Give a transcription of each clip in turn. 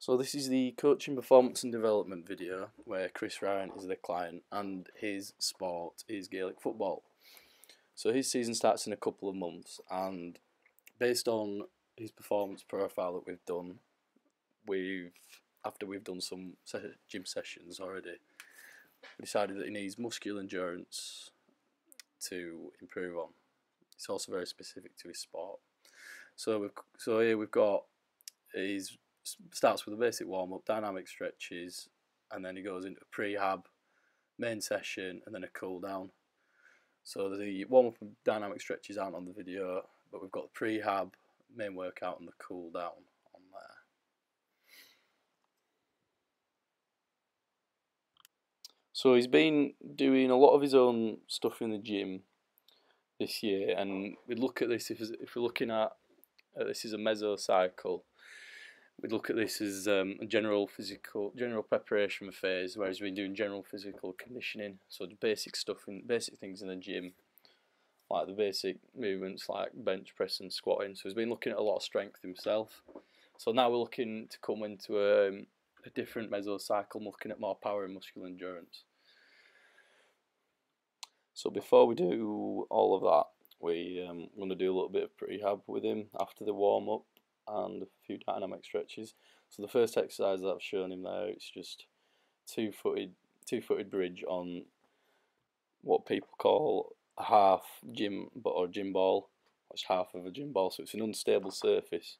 So this is the coaching performance and development video where Chris Ryan is the client and his sport is Gaelic football. So his season starts in a couple of months, and based on his performance profile that we've done, after we've done some gym sessions already, we decided that he needs muscular endurance to improve on. It's also very specific to his sport. So here we've got his starts with a basic warm-up, dynamic stretches, and then he goes into prehab, main session, and then a cool down. So the warm-up and dynamic stretches aren't on the video, but we've got the prehab, main workout, and the cool down on there. So he's been doing a lot of his own stuff in the gym this year, and we look at this if we're looking at this is a mesocycle. We'd look at this as a general preparation phase, whereas we're doing general physical conditioning. So the basic things in the gym, like the basic movements like bench press and squatting. So he's been looking at a lot of strength himself. So now we're looking to come into a different mesocycle, looking at more power and muscular endurance. So before we do all of that, we're going to do a little bit of prehab with him after the warm up and a few dynamic stretches. So the first exercise that I've shown him there, it's just two-footed bridge on what people call a half gym ball. It's half of a gym ball, so it's an unstable surface.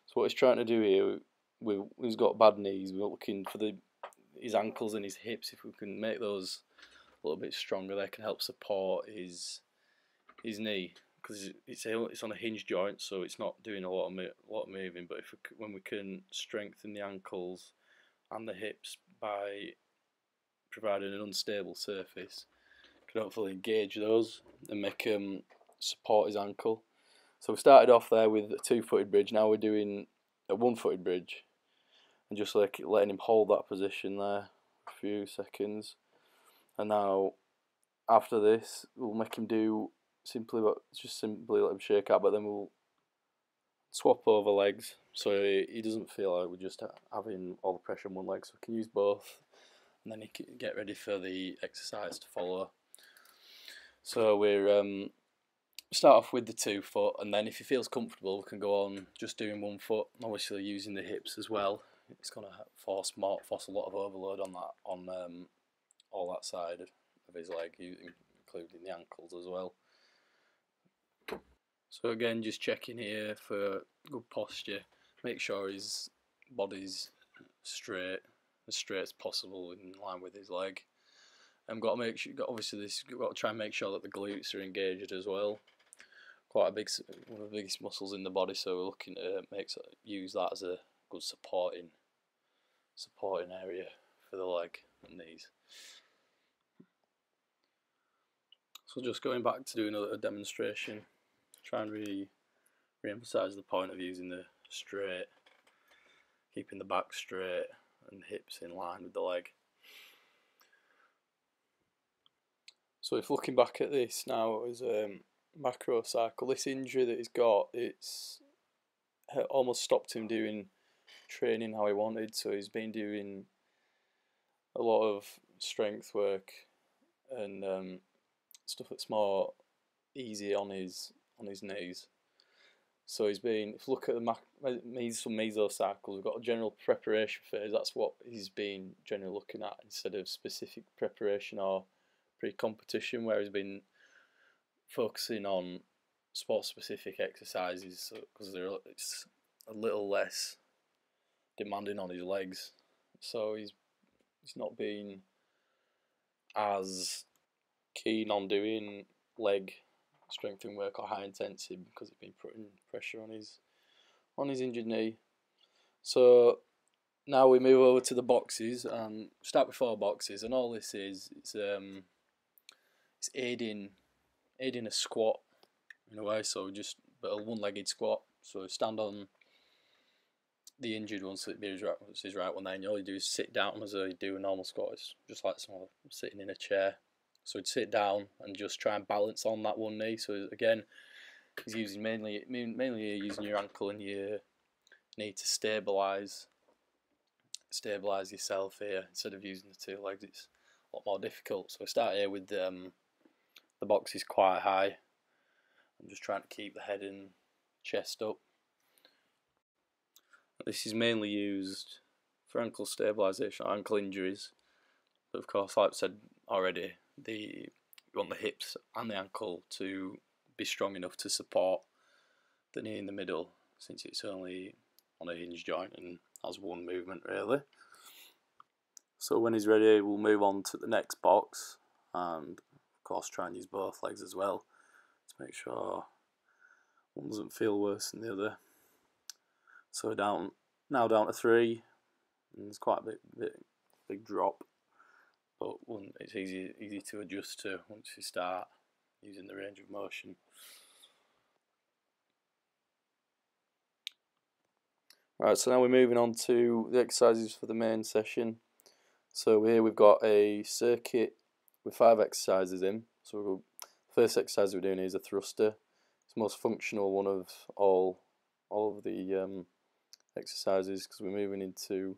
So what he's trying to do here, he's got bad knees. We're looking for his ankles and his hips. If we can make those a little bit stronger, they can help support his knee, because it's on a hinge joint, so it's not doing a lot of moving. But when we can strengthen the ankles and the hips by providing an unstable surface, can hopefully engage those and make support his ankle. So we started off there with a two-footed bridge. Now we're doing a one-footed bridge, and just letting him hold that position there for a few seconds. And now after this, we'll make him do simply let him shake out, but then we'll swap over legs so he doesn't feel like we're just having all the pressure on one leg, so we can use both, and then he can get ready for the exercise to follow. So we're start off with the 2 foot, and then if he feels comfortable we can go on just doing 1 foot, obviously using the hips as well. It's going to force a lot of overload on all that side of his leg, including the ankles as well. So again, just checking here for good posture. Make sure his body's straight, as straight as possible, in line with his leg. And got to try and make sure that the glutes are engaged as well. Quite one of the biggest muscles in the body, so we're looking to use that as a good supporting area for the leg and knees. So just going back to do another demonstration, try and re-emphasise the point of using the straight, keeping the back straight and hips in line with the leg. So if looking back at this now as macrocycle, this injury that he's got, it's almost stopped him doing training how he wanted. So he's been doing a lot of strength work and stuff that's more easy on his knees. So if you look at some mesocycles, we've got a general preparation phase. That's what he's been generally looking at instead of specific preparation or pre-competition, where he's been focusing on sport-specific exercises because it's a little less demanding on his legs. So he's not been as keen on doing leg strengthening work or high intensity because it's been putting pressure on his injured knee. So now we move over to the boxes and start with 4 boxes, and all this is it's aiding a squat in a way. So just a one-legged squat. So stand on the injured one, so it's his right one there, and all you do is sit down as you do a normal squat. It's just like someone sitting in a chair. So he'd sit down and just try and balance on that one knee. So again, he's using mainly using your ankle and your knee to stabilise stabilise yourself here instead of using the two legs. It's a lot more difficult. So we start here with the boxes quite high. I'm just trying to keep the head and chest up. This is mainly used for ankle stabilisation, ankle injuries. But of course, like I said already, you want the hips and the ankle to be strong enough to support the knee in the middle, since it's only on a hinge joint and has one movement really. So when he's ready, we'll move on to the next box, and of course try and use both legs as well to make sure one doesn't feel worse than the other. So we're now down to 3, and it's quite a big drop, but it's easy to adjust to once you start using the range of motion. Right, so now we're moving on to the exercises for the main session. So here we've got a circuit with 5 exercises in. So the first exercise we're doing is a thruster. It's the most functional one of all of the exercises, because we're moving into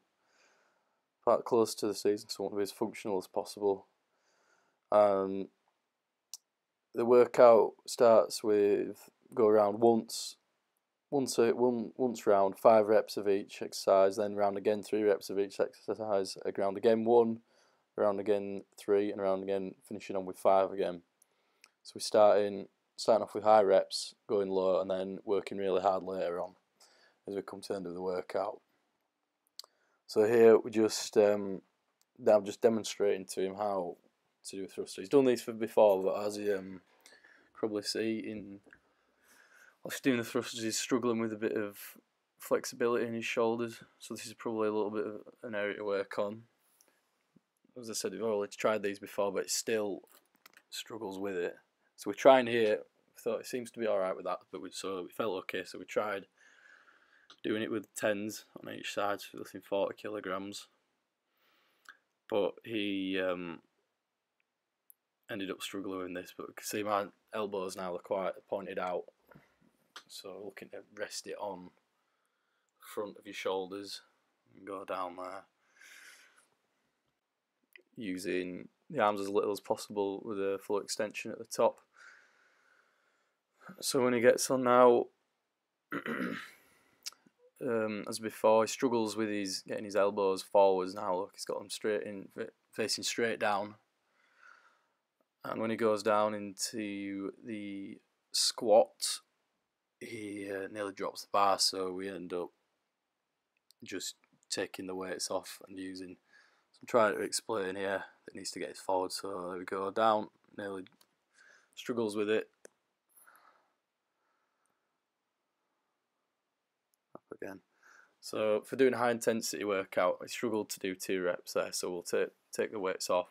quite close to the season, so we want to be as functional as possible. The workout starts with go around once round, 5 reps of each exercise, then round again 3 reps of each exercise, round again 1, round again 3, and round again, finishing on with 5 again. So we're starting off with high reps, going low, and then working really hard later on as we come to the end of the workout. So here we just I'm just demonstrating to him how to do a thruster. He's done these before, but as you probably see whilst doing the thrusters, he's struggling with a bit of flexibility in his shoulders, so this is probably a little bit of an area to work on. As I said, we've already tried these before, but it still struggles with it. So we're trying here. We thought it seems to be alright with that, but we felt okay, so we tried doing it with 10s on each side, so lifting 40 kilograms. But he ended up struggling with this, but we can see my elbows now are quite pointed out. So looking to rest it on the front of your shoulders and go down there, using the arms as little as possible with a full extension at the top. So when he gets on now, as before, he struggles with getting his elbows forwards now. Look, he's got them facing straight down. And when he goes down into the squat, he nearly drops the bar, so we end up just taking the weights off and using. So I'm trying to explain here that he needs to get his forward. So there we go, down, nearly struggles with it. Up again. So for doing a high intensity workout, I struggled to do 2 reps there, so we'll take the weights off.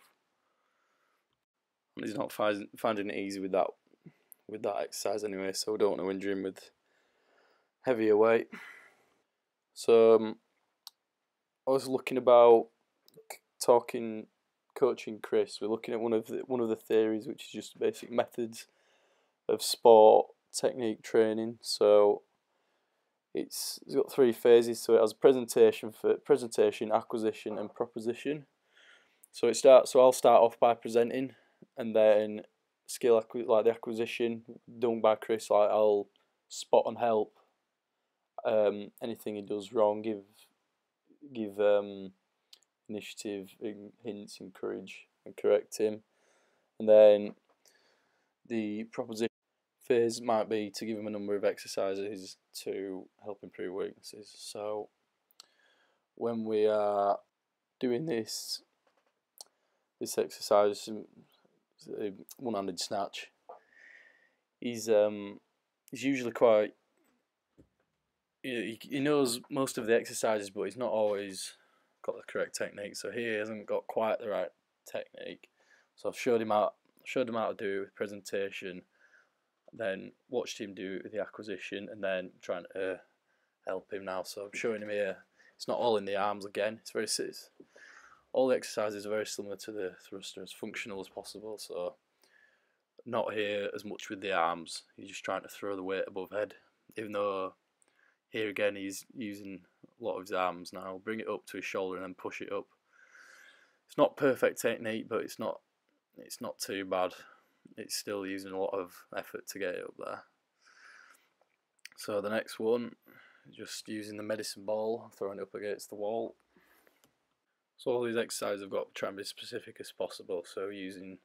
And he's not finding it easy with that exercise anyway, so we don't want to injure him with heavier weight. So I was looking about coaching Chris. We're looking at one of the theories, which is just basic methods of sport technique training. So it's got 3 phases. So it has presentation, acquisition, and proposition. So I'll start off by presenting, and then skill like the acquisition done by Chris. Like I'll spot and help anything he does wrong, give initiative, hints, encourage, and correct him. And then the proposition phase might be to give him a number of exercises to help improve weaknesses. So when we are doing this exercise, one-handed snatch, he's usually quite, he knows most of the exercises, but he's not always got the correct technique. So he hasn't got quite the right technique. So I've showed him how to do it with presentation, then watched him do it with the acquisition, and then trying to help him now. So I'm showing him here. It's not all in the arms again. All the exercises are very similar to the thruster, as functional as possible. So not here as much with the arms. You're just trying to throw the weight above head, even though Here again, he's using a lot of his arms now. Bring it up to his shoulder and then push it up. It's not perfect technique, but it's not too bad. It's still using a lot of effort to get it up there. So the next one, just using the medicine ball, throwing it up against the wall. So all these exercises I've got to try and be as specific as possible. So using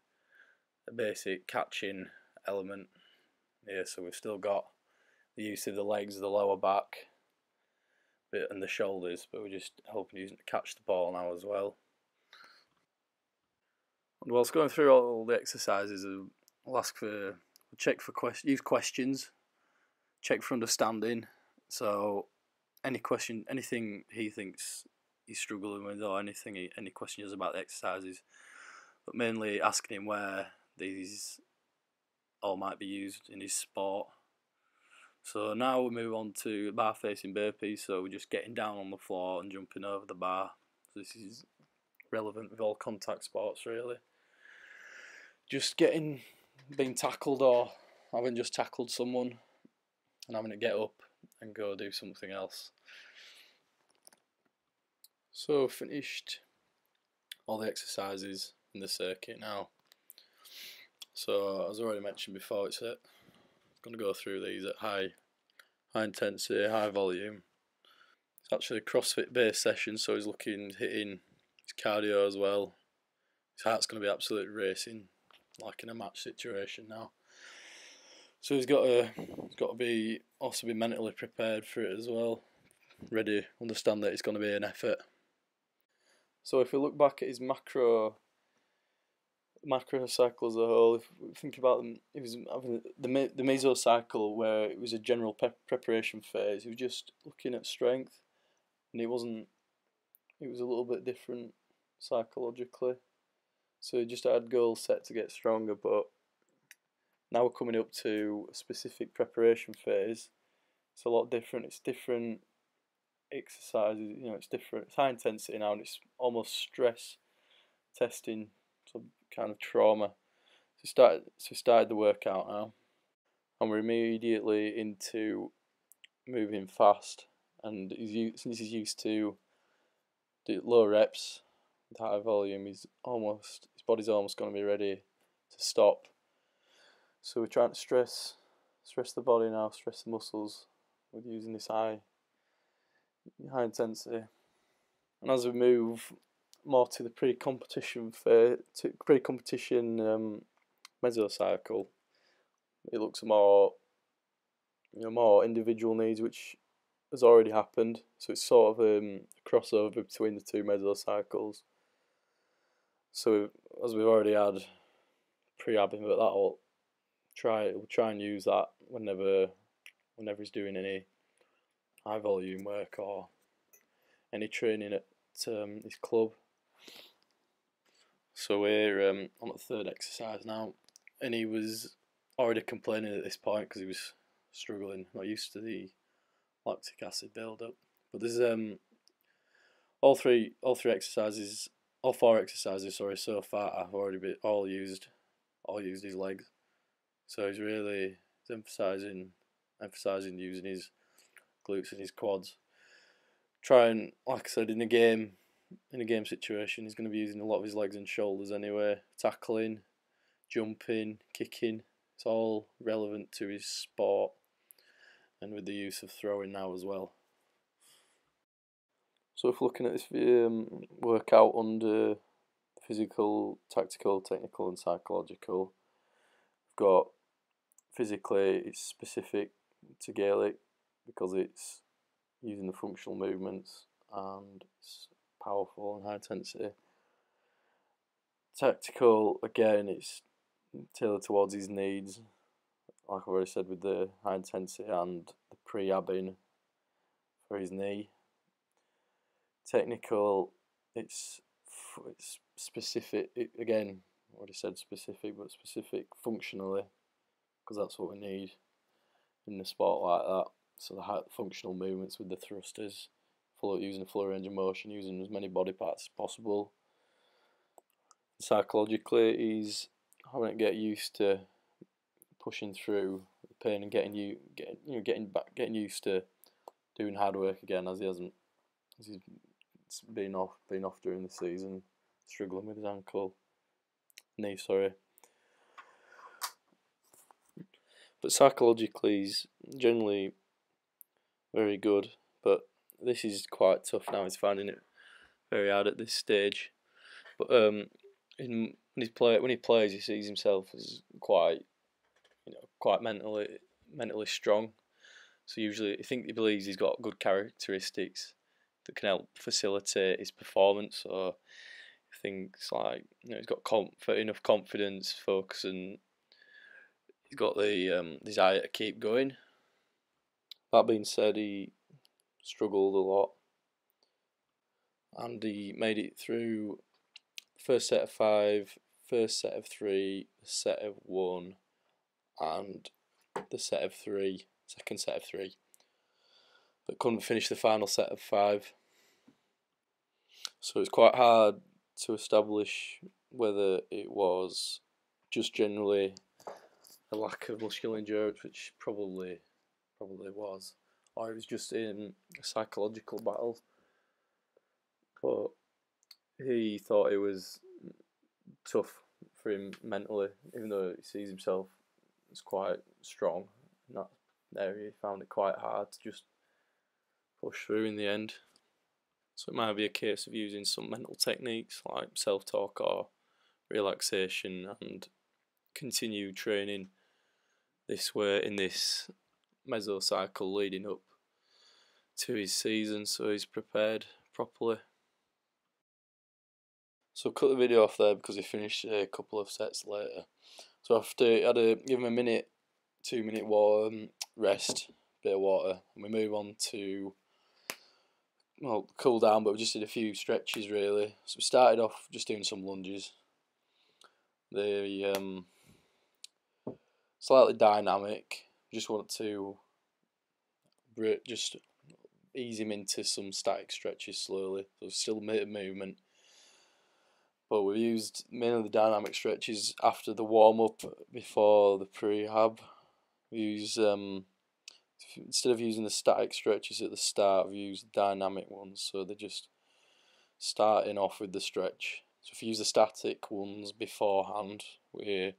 a basic catching element here. So we've still got the use of the legs, the lower back bit and the shoulders, but we're just helping using to catch the ball now as well. And whilst going through all the exercises, I'll ask for, check for use questions, check for understanding. So any question, anything he thinks he's struggling with, or any questions about the exercises, but mainly asking him where these all might be used in his sport. So now we move on to bar facing burpees. So we're just getting down on the floor and jumping over the bar. So this is relevant with all contact sports really. Just being tackled or having just tackled someone and having to get up and go do something else. So finished all the exercises in the circuit now. So as I already mentioned before, it's going to go through these at high intensity, high volume. It's actually a CrossFit based session, so he's hitting his cardio as well. His heart's going to be absolutely racing, like in a match situation now. So he's got to also be mentally prepared for it as well. Ready, understand that it's going to be an effort. So if we look back at his macro cycle as a whole, if we think about them, he was having the mesocycle where it was a general preparation phase. He was just looking at strength, and it was a little bit different psychologically. So he just had goals set to get stronger, but now we're coming up to a specific preparation phase. It's a lot different. It's different exercises. It's different. It's high intensity now, and it's almost stress testing, some kind of trauma. So we started the workout now, and we're immediately into moving fast. And since he's used to do low reps with high volume, his body's almost going to be ready to stop. So we're trying to stress the body now, stress the muscles with using this high intensity. And as we move more to the pre-competition mesocycle, it looks more individual needs, which has already happened. So it's sort of a crossover between the two mesocycles. So as we've already had pre-abbing, but we'll try and use that whenever he's doing any high volume work or any training at his club. So we're on the third exercise now, and he was already complaining at this point because he was struggling, not used to the lactic acid build-up. But there's all four exercises so far have already been all used his legs. So he's emphasising using his glutes and his quads. Trying, like I said, in a game situation, he's going to be using a lot of his legs and shoulders anyway. Tackling, jumping, kicking, it's all relevant to his sport, and with the use of throwing now as well. So if looking at this workout under physical, tactical, technical and psychological, we've got physically it's specific to Gaelic because it's using the functional movements and it's powerful and high intensity. Tactical, again, it's tailored towards his needs, like I've already said, with the high intensity and the pre-abbing for his knee. Technical, it's specific, again, I already said specific, but specific functionally, because that's what we need in the sport like that. So the high functional movements with the thrusters, using a full range of motion, using as many body parts as possible. Psychologically, he's having to get used to pushing through the pain and getting used to doing hard work again, as he's been off during the season, struggling with his knee, sorry. But psychologically, he's generally very good. But this is quite tough now. He's finding it very hard at this stage. But when he plays, he sees himself as quite mentally strong. So usually, he believes he's got good characteristics that can help facilitate his performance. So things like he's got enough confidence, focus, and he's got the desire to keep going. That being said, he struggled a lot, and he made it through the first set of 5, first set of 3, the set of 1, and the set of 3, second set of 3, but couldn't finish the final set of 5. So it's quite hard to establish whether it was just generally a lack of muscular endurance, which probably was, or it was just in a psychological battle. But he thought it was tough for him mentally, even though he sees himself as quite strong in that area. He found it quite hard to just push through in the end. So it might be a case of using some mental techniques like self-talk or relaxation, and continue training this way in this mesocycle leading up to his season, so he's prepared properly. So cut the video off there because he finished a couple of sets later. So after give him a 2-minute rest, bit of water, and we move on to cool down, but we just did a few stretches really. So we started off just doing some lunges. They slightly dynamic. We just want to just ease him into some static stretches slowly. So still a bit of movement, but we used mainly the dynamic stretches after the warm up before the prehab. We use instead of using the static stretches at the start, we use dynamic ones. So they're just starting off with the stretch. So if you use the static ones beforehand, we're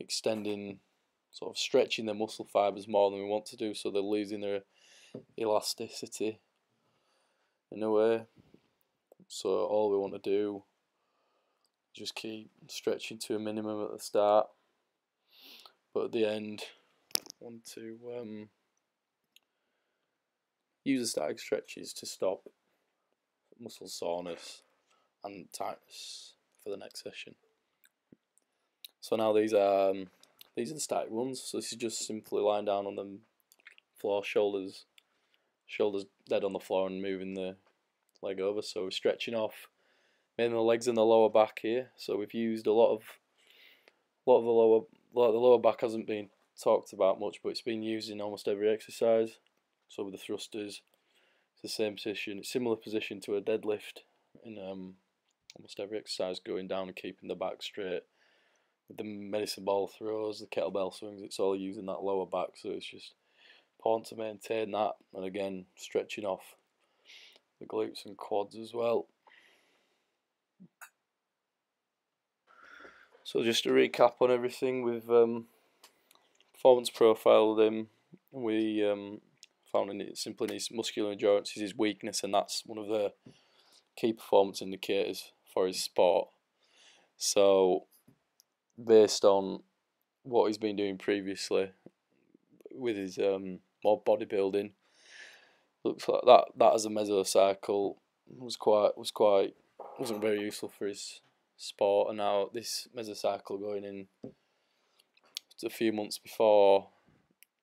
extending, sort of stretching the muscle fibres more than we want to do, so they're losing their elasticity in a way. So all we want to do is just keep stretching to a minimum at the start, but at the end want to use the static stretches to stop muscle soreness and tightness for the next session. So now these are the static ones. So this is just simply lying down on the floor, shoulders dead on the floor, and moving the leg over. So we're stretching off mainly the legs and the lower back here. So we've used a lot of the lower back hasn't been talked about much, but it's been used in almost every exercise. So with the thrusters, it's the same position, similar position to a deadlift in almost every exercise, going down and keeping the back straight. With the medicine ball throws, the kettlebell swings, it's all using that lower back, so it's just important to maintain that, and again stretching off the glutes and quads as well. So just to recap on everything, with performance profile with him, we found it simply his muscular endurance is his weakness, and that's one of the key performance indicators for his sport. So based on what he's been doing previously with his more bodybuilding, looks like that as a mesocycle wasn't very useful for his sport, and now this mesocycle going in a few months before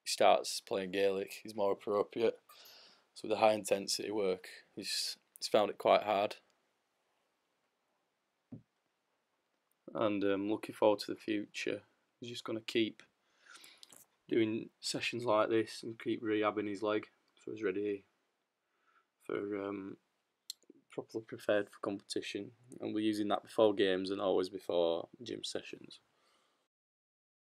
he starts playing Gaelic is more appropriate. So with the high intensity work, he's found it quite hard, and looking forward to the future. He's just going to keep doing sessions like this and keep rehabbing his leg so he's ready for properly prepared for competition, and we're using that before games and always before gym sessions.